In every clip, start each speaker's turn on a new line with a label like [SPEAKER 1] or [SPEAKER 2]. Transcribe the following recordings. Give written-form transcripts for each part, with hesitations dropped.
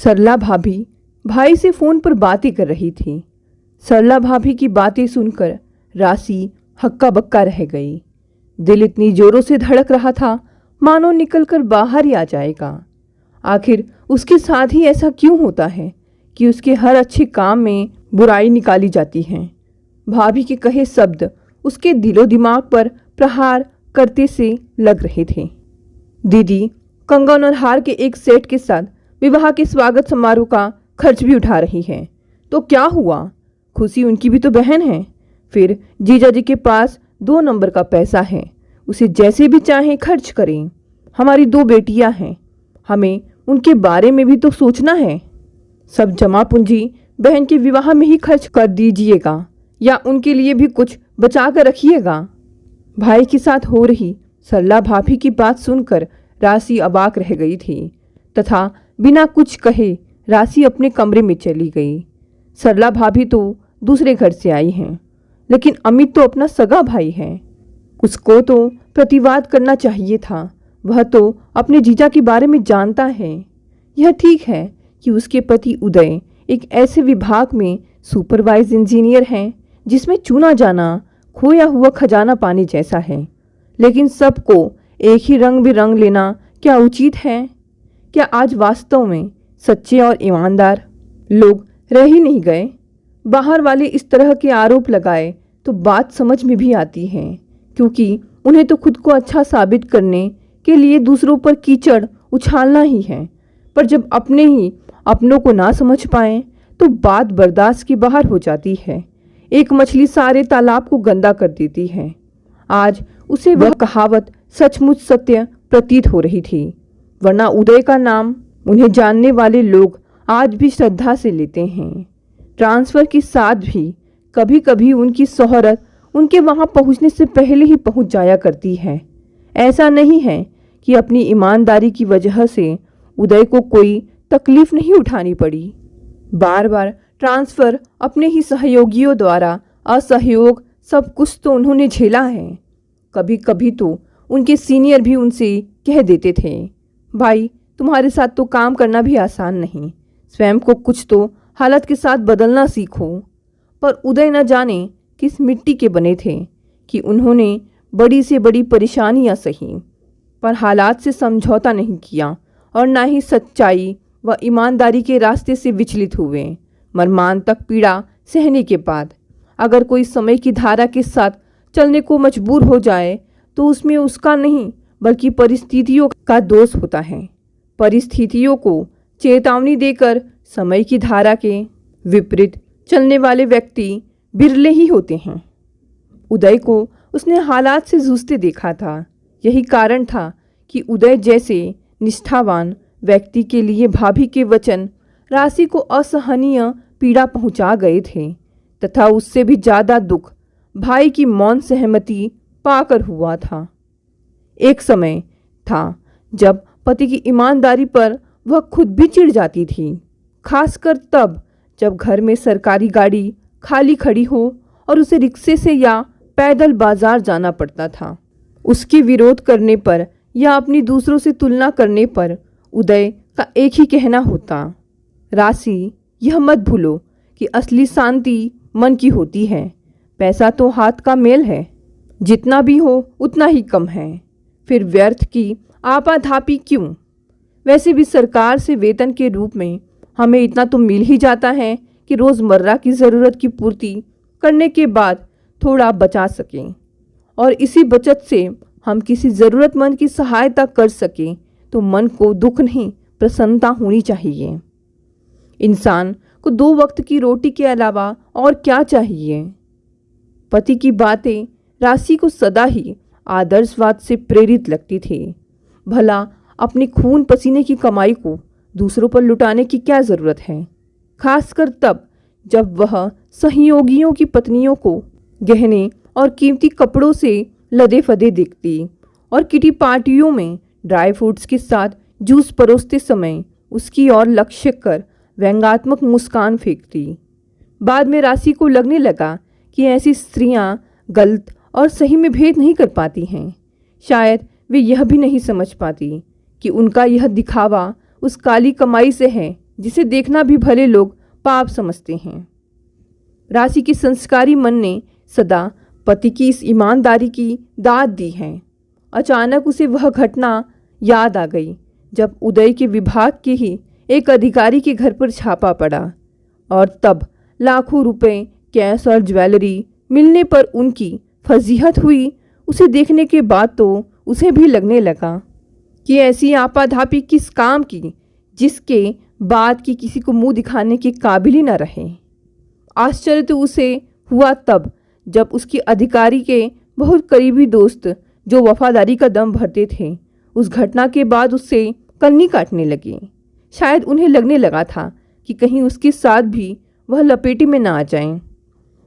[SPEAKER 1] सरला भाभी भाई से फ़ोन पर बातें कर रही थी। सरला भाभी की बातें सुनकर राशि हक्का बक्का रह गई। दिल इतनी जोरों से धड़क रहा था मानो निकलकर बाहर ही आ जाएगा। आखिर उसके साथ ही ऐसा क्यों होता है कि उसके हर अच्छे काम में बुराई निकाली जाती है। भाभी के कहे शब्द उसके दिलो दिमाग पर प्रहार करते से लग रहे थे। दीदी कंगन और हार के एक सेट के साथ विवाह के स्वागत समारोह का खर्च भी उठा रही है, तो क्या हुआ? खुशी उनकी भी तो बहन है। फिर जीजा जी के पास 2 नंबर का पैसा है, उसे जैसे भी चाहें खर्च करें। हमारी 2 बेटियां हैं, हमें उनके बारे में भी तो सोचना है। सब जमा पूंजी बहन के विवाह में ही खर्च कर दीजिएगा या उनके लिए भी कुछ बचा कर रखिएगा। भाई के साथ हो रही सरला भाभी की बात सुनकर राशि अबाक रह गई थी तथा बिना कुछ कहे राशि अपने कमरे में चली गई। सरला भाभी तो दूसरे घर से आई हैं, लेकिन अमित तो अपना सगा भाई है, उसको तो प्रतिवाद करना चाहिए था। वह तो अपने जीजा के बारे में जानता है। यह ठीक है कि उसके पति उदय एक ऐसे विभाग में सुपरवाइज इंजीनियर हैं जिसमें चुना जाना खोया हुआ खजाना पाने जैसा है, लेकिन सबको एक ही रंग में रंग लेना क्या उचित है? क्या आज वास्तव में सच्चे और ईमानदार लोग रह ही नहीं गए? बाहर वाले इस तरह के आरोप लगाए तो बात समझ में भी आती है, क्योंकि उन्हें तो खुद को अच्छा साबित करने के लिए दूसरों पर कीचड़ उछालना ही है। पर जब अपने ही अपनों को ना समझ पाएं तो बात बर्दाश्त के बाहर हो जाती है। एक मछली सारे तालाब को गंदा कर देती है। आज उसे वह कहावत सचमुच सत्य प्रतीत हो रही थी, वरना उदय का नाम उन्हें जानने वाले लोग आज भी श्रद्धा से लेते हैं। ट्रांसफ़र के साथ भी कभी कभी उनकी शोहरत उनके वहां पहुंचने से पहले ही पहुंच जाया करती है। ऐसा नहीं है कि अपनी ईमानदारी की वजह से उदय को कोई तकलीफ नहीं उठानी पड़ी। बार बार ट्रांसफ़र अपने ही सहयोगियों द्वारा असहयोग सब कुछ तो उन्होंने झेला है। कभी कभी तो उनके सीनियर भी उनसे कह देते थे, भाई तुम्हारे साथ तो काम करना भी आसान नहीं, स्वयं को कुछ तो हालत के साथ बदलना सीखो। पर उदय न जाने किस मिट्टी के बने थे कि उन्होंने बड़ी से बड़ी परेशानियां सही, पर हालात से समझौता नहीं किया और ना ही सच्चाई व ईमानदारी के रास्ते से विचलित हुए। मर्मांतक पीड़ा सहने के बाद अगर कोई समय की धारा के साथ चलने को मजबूर हो जाए तो उसमें उसका नहीं बल्कि परिस्थितियों का दोष होता है। परिस्थितियों को चेतावनी देकर समय की धारा के विपरीत चलने वाले व्यक्ति बिरले ही होते हैं। उदय को उसने हालात से जूझते देखा था। यही कारण था कि उदय जैसे निष्ठावान व्यक्ति के लिए भाभी के वचन राशि को असहनीय पीड़ा पहुंचा गए थे तथा उससे भी ज़्यादा दुख भाई की मौन सहमति पाकर हुआ था। एक समय था जब पति की ईमानदारी पर वह खुद भी चिढ़ जाती थी, खासकर तब जब घर में सरकारी गाड़ी खाली खड़ी हो और उसे रिक्शे से या पैदल बाजार जाना पड़ता था। उसके विरोध करने पर या अपनी दूसरों से तुलना करने पर उदय का एक ही कहना होता, राशि यह मत भूलो कि असली शांति मन की होती है। पैसा तो हाथ का मेल है, जितना भी हो उतना ही कम है, फिर व्यर्थ की आपाधापी क्यों? वैसे भी सरकार से वेतन के रूप में हमें इतना तो मिल ही जाता है कि रोज़मर्रा की ज़रूरत की पूर्ति करने के बाद थोड़ा बचा सकें, और इसी बचत से हम किसी ज़रूरतमंद की सहायता कर सकें तो मन को दुख नहीं प्रसन्नता होनी चाहिए। इंसान को 2 वक्त की रोटी के अलावा और क्या चाहिए? पति की बातें राशि को सदा ही आदर्शवाद से प्रेरित लगती थी। भला अपने खून पसीने की कमाई को दूसरों पर लुटाने की क्या ज़रूरत है, खासकर तब जब वह सहयोगियों की पत्नियों को गहने और कीमती कपड़ों से लदे फदे दिखती और किटी पार्टियों में ड्राई फ्रूट्स के साथ जूस परोसते समय उसकी ओर लक्ष्य कर व्यंग्यात्मक मुस्कान फेंकती। बाद में राशि को लगने लगा कि ऐसी स्त्रियां गलत और सही में भेद नहीं कर पाती हैं। शायद वे यह भी नहीं समझ पाती कि उनका यह दिखावा उस काली कमाई से है जिसे देखना भी भले लोग पाप समझते हैं। राशि के संस्कारी मन ने सदा पति की इस ईमानदारी की दाद दी है। अचानक उसे वह घटना याद आ गई जब उदय के विभाग के ही एक अधिकारी के घर पर छापा पड़ा और तब लाखों रुपए कैश और ज्वेलरी मिलने पर उनकी फजीहत हुई। उसे देखने के बाद तो उसे भी लगने लगा कि ऐसी आपाधापी किस काम की जिसके बाद की किसी को मुंह दिखाने के काबिल ही न रहे। आश्चर्य तो उसे हुआ तब जब उसकी अधिकारी के बहुत करीबी दोस्त जो वफादारी का दम भरते थे उस घटना के बाद उससे कन्नी काटने लगे। शायद उन्हें लगने लगा था कि कहीं उसके साथ भी वह लपेटे में ना आ जाएं।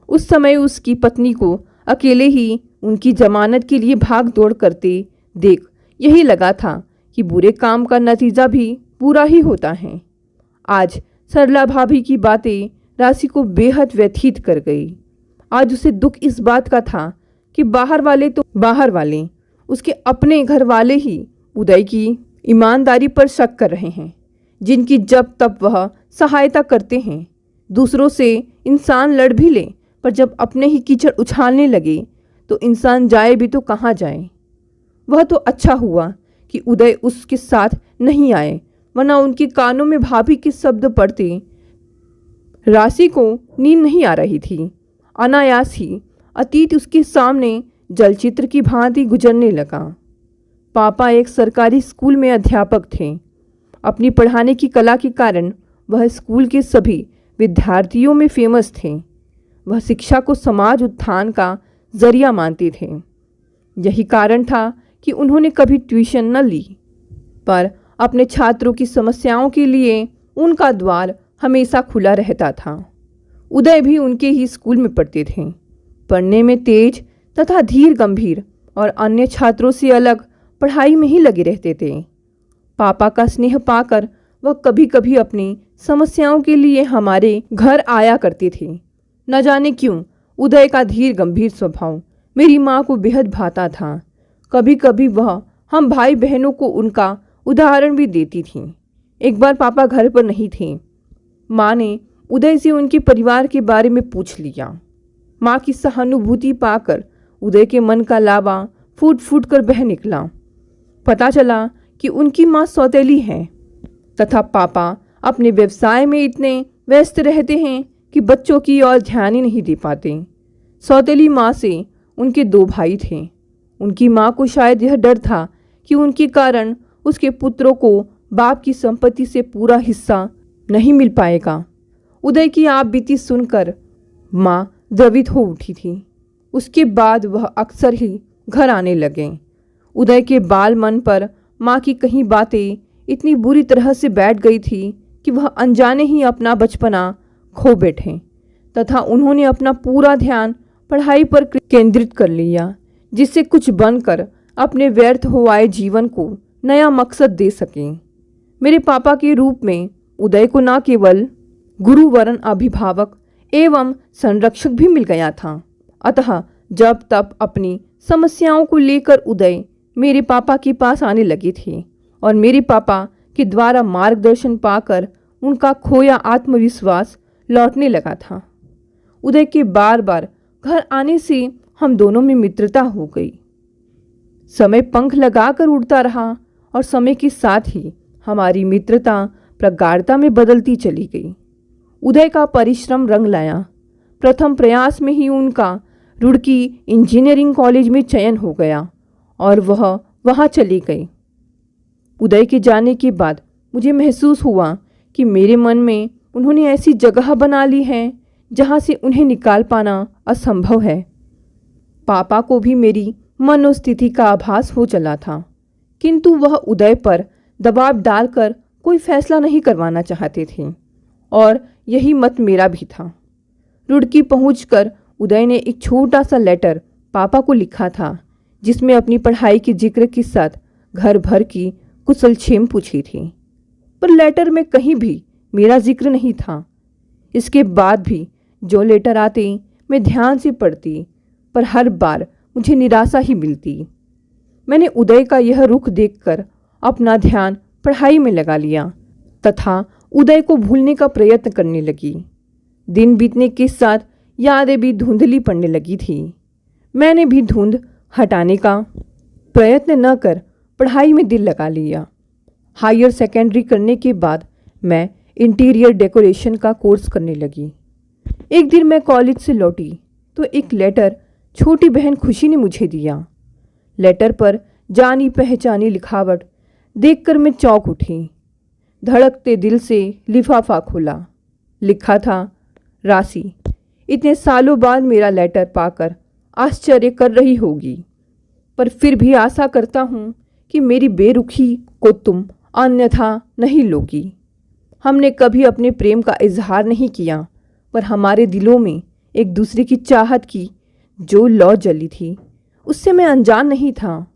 [SPEAKER 1] उस समय उसकी पत्नी को अकेले ही उनकी जमानत के लिए भाग दौड़ करते देख यही लगा था कि बुरे काम का नतीजा भी बुरा ही होता है। आज सरला भाभी की बातें राशि को बेहद व्यथित कर गई। आज उसे दुख इस बात का था कि बाहर वाले उसके अपने घर वाले ही उदय की ईमानदारी पर शक कर रहे हैं, जिनकी जब तब वह सहायता करते हैं। दूसरों से इंसान लड़ भी ले, पर जब अपने ही कीचड़ उछालने लगे तो इंसान जाए भी तो कहाँ जाए। वह तो अच्छा हुआ कि उदय उसके साथ नहीं आए, वरना उनके कानों में भाभी के शब्द पड़ते राशि को नींद नहीं आ रही थी। अनायास ही अतीत उसके सामने जलचित्र की भांति गुजरने लगा। पापा एक सरकारी स्कूल में अध्यापक थे। अपनी पढ़ाने की कला के कारण वह स्कूल के सभी विद्यार्थियों में फेमस थे। वह शिक्षा को समाज उत्थान का जरिया मानते थे। यही कारण था कि उन्होंने कभी ट्यूशन न ली, पर अपने छात्रों की समस्याओं के लिए उनका द्वार हमेशा खुला रहता था। उदय भी उनके ही स्कूल में पढ़ते थे। पढ़ने में तेज तथा धीर गंभीर और अन्य छात्रों से अलग पढ़ाई में ही लगे रहते थे। पापा का स्नेह पाकर वह कभी कभी अपनी समस्याओं के लिए हमारे घर आया करते थे। न जाने क्यों उदय का धीर गंभीर स्वभाव मेरी माँ को बेहद भाता था। कभी कभी वह हम भाई बहनों को उनका उदाहरण भी देती थी। एक बार पापा घर पर नहीं थे। माँ ने उदय से उनके परिवार के बारे में पूछ लिया। माँ की सहानुभूति पाकर उदय के मन का लावा फूट फूट कर बह निकला। पता चला कि उनकी माँ सौतेली है तथा पापा अपने व्यवसाय में इतने व्यस्त रहते हैं कि बच्चों की ओर ध्यान ही नहीं दे पाते। सौतेली माँ से उनके 2 भाई थे। उनकी माँ को शायद यह डर था कि उनके कारण उसके पुत्रों को बाप की संपत्ति से पूरा हिस्सा नहीं मिल पाएगा। उदय की आप बीती सुनकर माँ द्रवित हो उठी थी। उसके बाद वह अक्सर ही घर आने लगे। उदय के बाल मन पर माँ की कहीं बातें इतनी बुरी तरह से बैठ गई थी कि वह अनजाने ही अपना बचपना खो बैठे तथा उन्होंने अपना पूरा ध्यान पढ़ाई पर केंद्रित कर लिया, जिससे कुछ बनकर अपने व्यर्थ हो आए जीवन को नया मकसद दे सकें। मेरे पापा के रूप में उदय को न केवल गुरु वरन अभिभावक एवं संरक्षक भी मिल गया था। अतः जब तब अपनी समस्याओं को लेकर उदय मेरे पापा के पास आने लगे थे और मेरे पापा के द्वारा मार्गदर्शन पाकर उनका खोया आत्मविश्वास लौटने लगा था। उदय के बार बार घर आने से हम दोनों में मित्रता हो गई। समय पंख लगाकर उड़ता रहा और समय के साथ ही हमारी मित्रता प्रगाढ़ता में बदलती चली गई। उदय का परिश्रम रंग लाया। प्रथम प्रयास में ही उनका रुड़की इंजीनियरिंग कॉलेज में चयन हो गया और वह वहाँ चले गए। उदय के जाने के बाद मुझे महसूस हुआ कि मेरे मन में उन्होंने ऐसी जगह बना ली है जहाँ से उन्हें निकाल पाना असंभव है। पापा को भी मेरी मनोस्थिति का आभास हो चला था, किंतु वह उदय पर दबाव डालकर कोई फैसला नहीं करवाना चाहते थे और यही मत मेरा भी था। रुड़की पहुंचकर उदय ने एक छोटा सा लेटर पापा को लिखा था, जिसमें अपनी पढ़ाई के जिक्र के साथ घर भर की कुशलक्षेम पूछी थी, पर लेटर में कहीं भी मेरा जिक्र नहीं था। इसके बाद भी जो लेटर आते मैं ध्यान से पढ़ती, पर हर बार मुझे निराशा ही मिलती। मैंने उदय का यह रुख देखकर अपना ध्यान पढ़ाई में लगा लिया तथा उदय को भूलने का प्रयत्न करने लगी। दिन बीतने के साथ यादें भी धुंधली पड़ने लगी थी। मैंने भी धुंध हटाने का प्रयत्न न कर पढ़ाई में दिल लगा लिया। हायर सेकेंडरी करने के बाद मैं इंटीरियर डेकोरेशन का कोर्स करने लगी। एक दिन मैं कॉलेज से लौटी तो एक लेटर छोटी बहन खुशी ने मुझे दिया। लेटर पर जानी पहचानी लिखावट देखकर मैं चौंक उठी। धड़कते दिल से लिफाफा खोला। लिखा था, राशि, इतने सालों बाद मेरा लेटर पाकर आश्चर्य कर रही होगी, पर फिर भी आशा करता हूँ कि मेरी बेरुखी को तुम अन्यथा नहीं लोगी। हमने कभी अपने प्रेम का इजहार नहीं किया, पर हमारे दिलों में एक दूसरे की चाहत की जो लौ जली थी, उससे मैं अनजान नहीं था।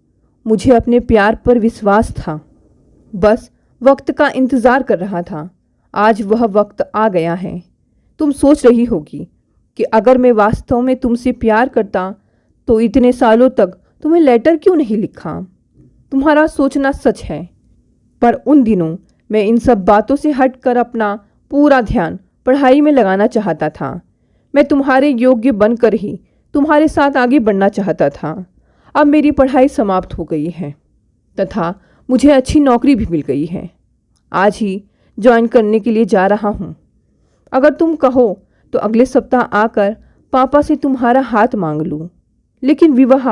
[SPEAKER 1] मुझे अपने प्यार पर विश्वास था, बस वक्त का इंतज़ार कर रहा था। आज वह वक्त आ गया है। तुम सोच रही होगी कि अगर मैं वास्तव में तुमसे प्यार करता तो इतने सालों तक तुम्हें लेटर क्यों नहीं लिखा। तुम्हारा सोचना सच है, पर उन दिनों मैं इन सब बातों से हटकर अपना पूरा ध्यान पढ़ाई में लगाना चाहता था। मैं तुम्हारे योग्य बनकर ही तुम्हारे साथ आगे बढ़ना चाहता था। अब मेरी पढ़ाई समाप्त हो गई है तथा मुझे अच्छी नौकरी भी मिल गई है। आज ही ज्वाइन करने के लिए जा रहा हूँ। अगर तुम कहो तो अगले सप्ताह आकर पापा से तुम्हारा हाथ मांग लूँ, लेकिन विवाह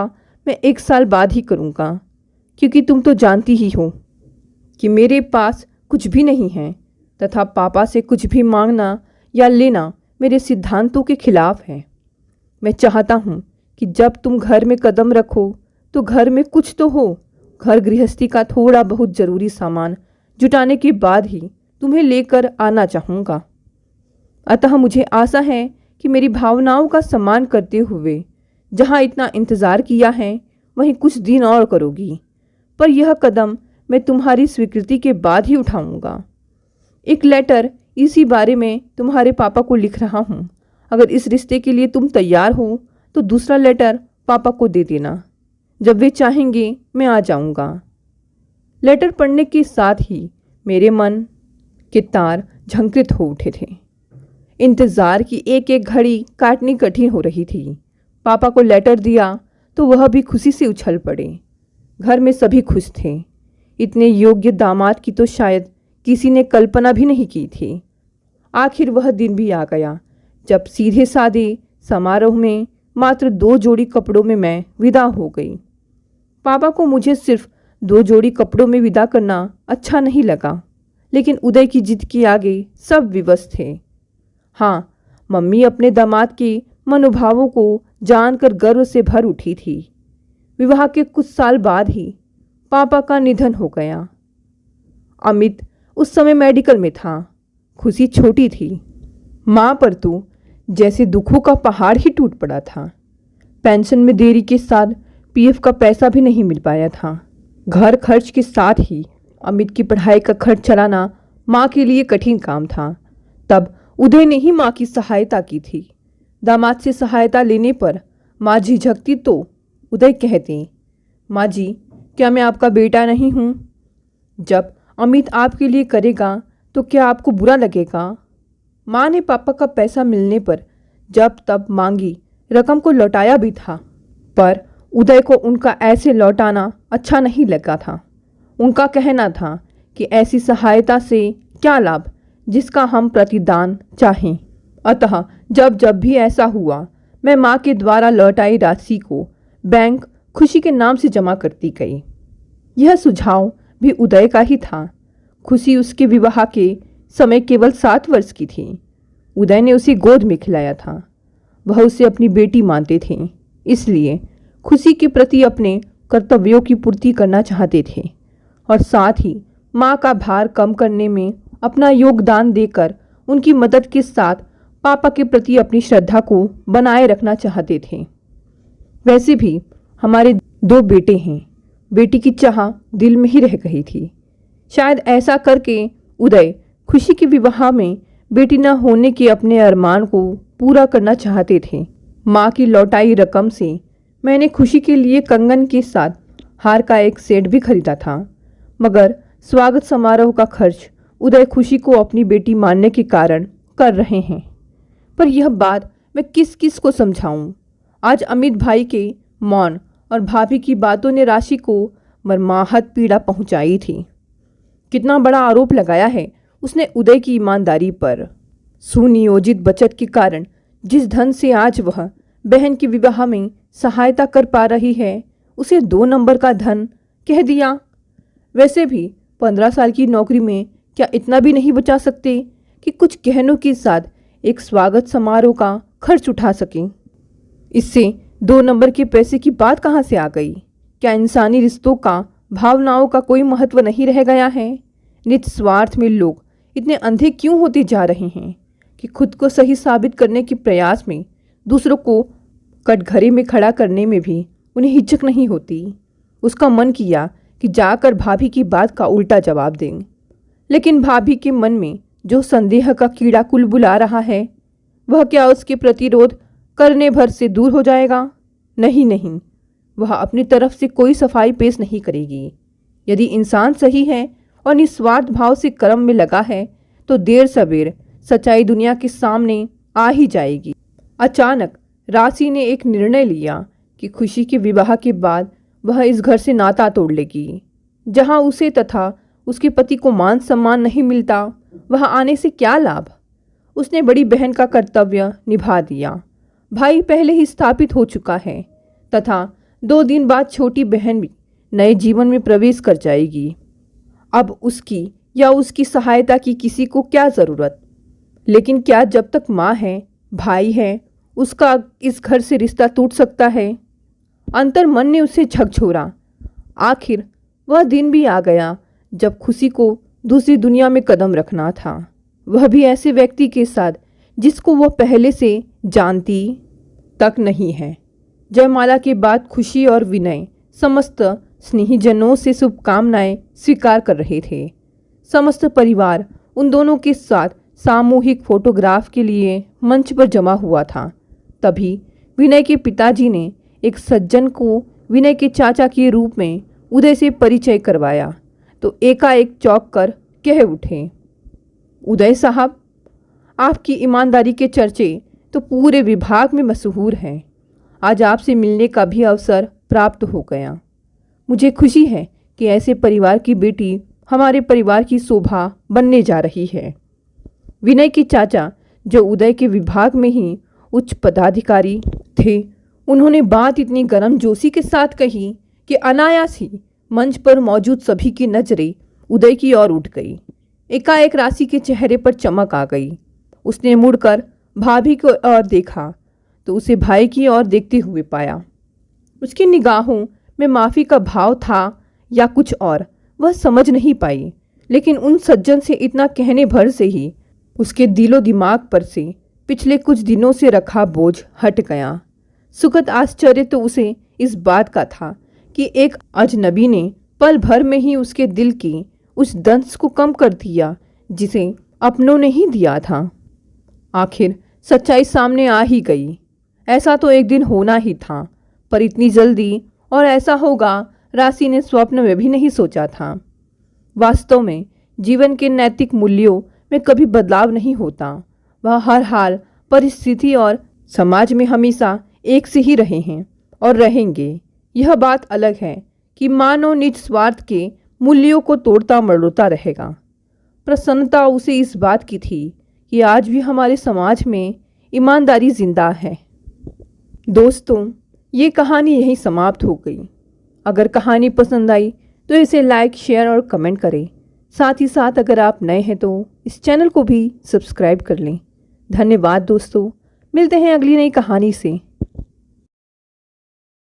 [SPEAKER 1] मैं 1 साल बाद ही करूँगा, क्योंकि तुम तो जानती ही हो कि मेरे पास कुछ भी नहीं है तथा पापा से कुछ भी मांगना या लेना मेरे सिद्धांतों के खिलाफ है। मैं चाहता हूँ कि जब तुम घर में कदम रखो तो घर में कुछ तो हो। घर गृहस्थी का थोड़ा बहुत ज़रूरी सामान जुटाने के बाद ही तुम्हें लेकर आना चाहूँगा। अतः मुझे आशा है कि मेरी भावनाओं का सम्मान करते हुए जहाँ इतना इंतज़ार किया है वहीं कुछ दिन और करोगी, पर यह कदम मैं तुम्हारी स्वीकृति के बाद ही उठाऊँगा। एक लेटर इसी बारे में तुम्हारे पापा को लिख रहा हूँ। अगर इस रिश्ते के लिए तुम तैयार हो तो दूसरा लेटर पापा को दे देना। जब वे चाहेंगे मैं आ जाऊँगा। लेटर पढ़ने के साथ ही मेरे मन के तार झंकृत हो उठे थे। इंतज़ार की एक एक घड़ी काटनी कठिन हो रही थी। पापा को लेटर दिया तो वह भी खुशी से उछल पड़े। घर में सभी खुश थे। इतने योग्य दामाद की तो शायद किसी ने कल्पना भी नहीं की थी। आखिर वह दिन भी आ गया जब सीधे सादे समारोह में मात्र 2 जोड़ी कपड़ों में मैं विदा हो गई। पापा को मुझे सिर्फ 2 जोड़ी कपड़ों में विदा करना अच्छा नहीं लगा, लेकिन उदय की जिद के आगे सब विवश थे। हाँ, मम्मी अपने दामाद के मनोभावों को जानकर गर्व से भर उठी थी। विवाह के कुछ साल बाद ही पापा का निधन हो गया। अमित उस समय मेडिकल में था। खुशी छोटी थी। माँ पर तो जैसे दुखों का पहाड़ ही टूट पड़ा था। पेंशन में देरी के साथ पीएफ का पैसा भी नहीं मिल पाया था। घर खर्च के साथ ही अमित की पढ़ाई का खर्च चलाना माँ के लिए कठिन काम था। तब उदय ने ही माँ की सहायता की थी। दामाद से सहायता लेने पर माँ झिझकती तो उदय कहते, माँ जी, क्या मैं आपका बेटा नहीं हूँ? जब अमित आपके लिए करेगा तो क्या आपको बुरा लगेगा? माँ ने पापा का पैसा मिलने पर जब तब मांगी रकम को लौटाया भी था, पर उदय को उनका ऐसे लौटाना अच्छा नहीं लगा था। उनका कहना था कि ऐसी सहायता से क्या लाभ जिसका हम प्रतिदान चाहें। अतः जब जब भी ऐसा हुआ मैं माँ के द्वारा लौटाई राशि को बैंक खुशी के नाम से जमा करती गई। यह सुझाव भी उदय का ही था। खुशी उसके विवाह के समय केवल 7 वर्ष की थी। उदय ने उसे गोद में खिलाया था। वह उसे अपनी बेटी मानते थे, इसलिए खुशी के प्रति अपने कर्तव्यों की पूर्ति करना चाहते थे और साथ ही माँ का भार कम करने में अपना योगदान देकर उनकी मदद के साथ पापा के प्रति अपनी श्रद्धा को बनाए रखना चाहते थे। वैसे भी हमारे 2 बेटे हैं। बेटी की चाह दिल में ही रह गई थी। शायद ऐसा करके उदय खुशी के विवाह में बेटी न होने के अपने अरमान को पूरा करना चाहते थे। माँ की लौटाई रकम से मैंने खुशी के लिए कंगन के साथ हार का एक सेट भी खरीदा था, मगर स्वागत समारोह का खर्च उदय खुशी को अपनी बेटी मानने के कारण कर रहे हैं। पर यह बात मैं किस किस को समझाऊं? आज अमित भाई के मौन और भाभी की बातों ने राशि को मर्माहत पीड़ा पहुंचाई थी। कितना बड़ा आरोप लगाया है उसने उदय की ईमानदारी पर। सुनियोजित बचत के कारण जिस धन से आज वह बहन के विवाह में सहायता कर पा रही है, उसे 2 नंबर का धन कह दिया। वैसे भी 15 साल की नौकरी में क्या इतना भी नहीं बचा सकते कि कुछ गहनों के साथ एक स्वागत समारोह का खर्च उठा सकें? इससे 2 नंबर के पैसे की बात कहाँ से आ गई? क्या इंसानी रिश्तों का, भावनाओं का कोई महत्व नहीं रह गया है? निस्वार्थ में लोग इतने अंधे क्यों होते जा रहे हैं कि खुद को सही साबित करने के प्रयास में दूसरों को कटघरे में खड़ा करने में भी उन्हें हिचक नहीं होती। उसका मन किया कि जाकर भाभी की बात का उल्टा जवाब दें, लेकिन भाभी के मन में जो संदेह का कीड़ा कुलबुला रहा है, वह क्या उसके प्रतिरोध करने भर से दूर हो जाएगा? नहीं, वह अपनी तरफ से कोई सफाई पेश नहीं करेगी। यदि इंसान सही है और निस्वार्थ भाव से कर्म में लगा है तो देर सवेर सच्चाई दुनिया के सामने आ ही जाएगी। अचानक राशि ने एक निर्णय लिया कि खुशी के विवाह के बाद वह इस घर से नाता तोड़ लेगी। जहां उसे तथा उसके पति को मान सम्मान नहीं मिलता, वह आने से क्या लाभ? उसने बड़ी बहन का कर्तव्य निभा दिया। भाई पहले ही स्थापित हो चुका है तथा 2 दिन बाद छोटी बहन भी नए जीवन में प्रवेश कर जाएगी। अब उसकी या उसकी सहायता की किसी को क्या ज़रूरत? लेकिन क्या जब तक माँ है, भाई है, उसका इस घर से रिश्ता टूट सकता है? अंतर मन ने उसे झकझोरा। आखिर वह दिन भी आ गया जब खुशी को दूसरी दुनिया में कदम रखना था, वह भी ऐसे व्यक्ति के साथ जिसको वह पहले से जानती तक नहीं है। जयमाला के बाद खुशी और विनय समस्त स्नेहीजनों से शुभकामनाएं स्वीकार कर रहे थे। समस्त परिवार उन दोनों के साथ सामूहिक फोटोग्राफ के लिए मंच पर जमा हुआ था। तभी विनय के पिताजी ने एक सज्जन को विनय के चाचा के रूप में उदय से परिचय करवाया तो एकाएक चौंक कर कह उठे, उदय साहब, आपकी ईमानदारी के चर्चे तो पूरे विभाग में मशहूर हैं। आज आपसे मिलने का भी अवसर प्राप्त हो गया। मुझे खुशी है कि ऐसे परिवार की बेटी हमारे परिवार की शोभा बनने जा रही है। विनय के चाचा, जो उदय के विभाग में ही उच्च पदाधिकारी थे, उन्होंने बात इतनी गर्मजोशी के साथ कही कि अनायास ही मंच पर मौजूद सभी की नजरें उदय की ओर उठ गई। एकाएक राशि के चेहरे पर चमक आ गई। उसने मुड़कर भाभी की ओर देखा तो उसे भाई की ओर देखते हुए पाया। उसकी निगाहों में माफ़ी का भाव था या कुछ और, वह समझ नहीं पाई, लेकिन उन सज्जन से इतना कहने भर से ही उसके दिलो दिमाग पर से पिछले कुछ दिनों से रखा बोझ हट गया। सुखद आश्चर्य तो उसे इस बात का था कि एक अजनबी ने पल भर में ही उसके दिल की उस दंश को कम कर दिया जिसे अपनों ने ही दिया था। आखिर सच्चाई सामने आ ही गई। ऐसा तो एक दिन होना ही था, पर इतनी जल्दी और ऐसा होगा राशि ने स्वप्न में भी नहीं सोचा था। वास्तव में जीवन के नैतिक मूल्यों में कभी बदलाव नहीं होता। वह हर हाल, परिस्थिति और समाज में हमेशा एक से ही रहे हैं और रहेंगे। यह बात अलग है कि मानव निज स्वार्थ के मूल्यों को तोड़ता मरोड़ता रहेगा। प्रसन्नता उसे इस बात की थी कि आज भी हमारे समाज में ईमानदारी जिंदा है। दोस्तों, ये कहानी यहीं समाप्त हो गई। अगर कहानी पसंद आई तो इसे लाइक, शेयर और कमेंट करें। साथ ही साथ अगर आप नए हैं तो इस चैनल को भी सब्सक्राइब कर लें। धन्यवाद दोस्तों, मिलते हैं अगली नई कहानी से।